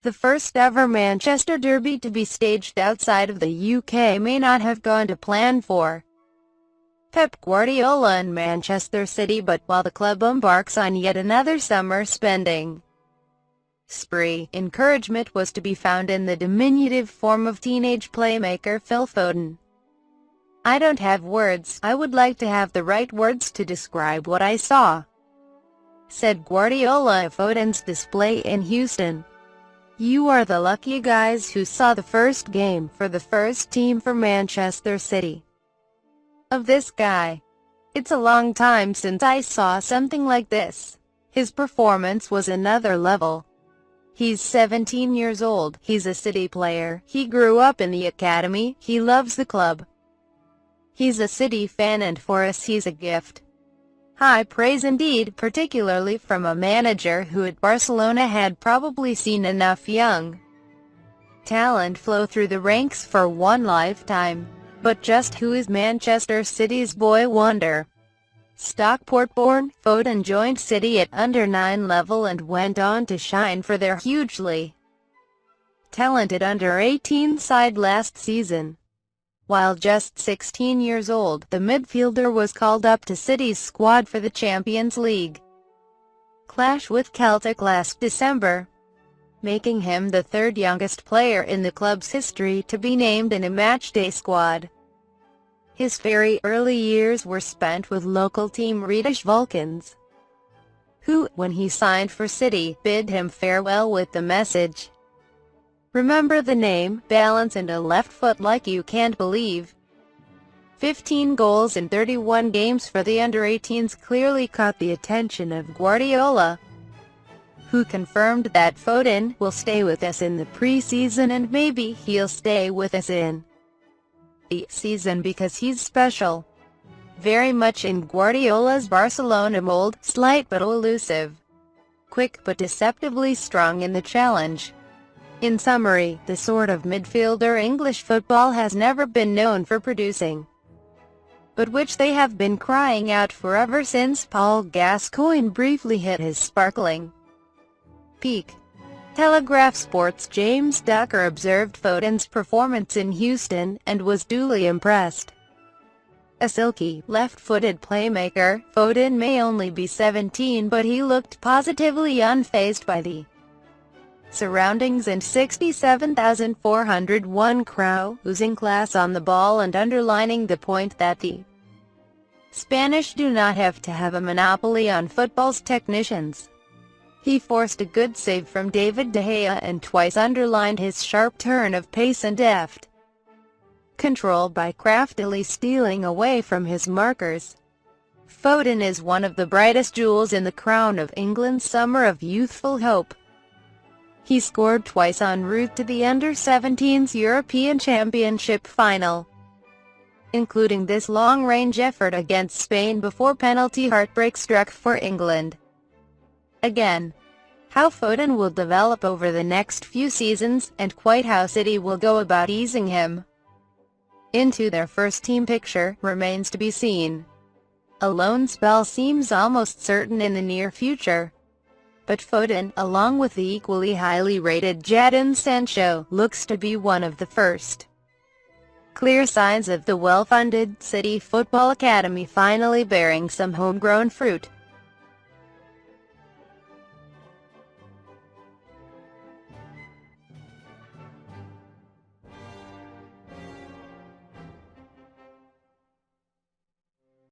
The first ever Manchester derby to be staged outside of the UK may not have gone to plan for Pep Guardiola and Manchester City, but while the club embarks on yet another summer spending spree, encouragement was to be found in the diminutive form of teenage playmaker Phil Foden. "I don't have words. I would like to have the right words to describe what I saw," said Guardiola of Foden's display in Houston. "You are the lucky guys who saw the first game for the first team for Manchester City. Of this guy. It's a long time since I saw something like this. His performance was another level. He's 17 years old, he's a City player, he grew up in the academy, he loves the club. He's a City fan, and for us he's a gift." High praise indeed, particularly from a manager who at Barcelona had probably seen enough young talent flow through the ranks for one lifetime. But just who is Manchester City's boy wonder? Stockport-born, Foden joined City at under-9 level and went on to shine for their hugely talented under-18 side last season. While just 16 years old, the midfielder was called up to City's squad for the Champions League clash with Celtic last December, making him the third youngest player in the club's history to be named in a matchday squad. His very early years were spent with local team Reddish Vulcans, who, when he signed for City, bid him farewell with the message, "Remember the name, balance and a left foot like you can't believe." 15 goals in 31 games for the under-18s clearly caught the attention of Guardiola, who confirmed that Foden will stay with us in the pre-season and maybe he'll stay with us in the season because he's special. Very much in Guardiola's Barcelona mold, slight but elusive, quick but deceptively strong in the challenge. In summary, the sort of midfielder English football has never been known for producing, but which they have been crying out for ever since Paul Gascoigne briefly hit his sparkling peak. Telegraph Sports' James Ducker observed Foden's performance in Houston, and was duly impressed. A silky, left-footed playmaker, Foden may only be 17, but he looked positively unfazed by the surroundings and 67,401 crowd, losing class on the ball and underlining the point that the Spanish do not have to have a monopoly on football's technicians. He forced a good save from David De Gea and twice underlined his sharp turn of pace and deft control by craftily stealing away from his markers. Foden is one of the brightest jewels in the crown of England's summer of youthful hope. He scored twice en route to the under-17s European Championship final, including this long-range effort against Spain before penalty heartbreak struck for England. Again, how Foden will develop over the next few seasons, and quite how City will go about easing him into their first-team picture, remains to be seen. A loan spell seems almost certain in the near future, but Foden, along with the equally highly rated Jadon Sancho, looks to be one of the first clear signs of the well-funded City Football Academy finally bearing some homegrown fruit.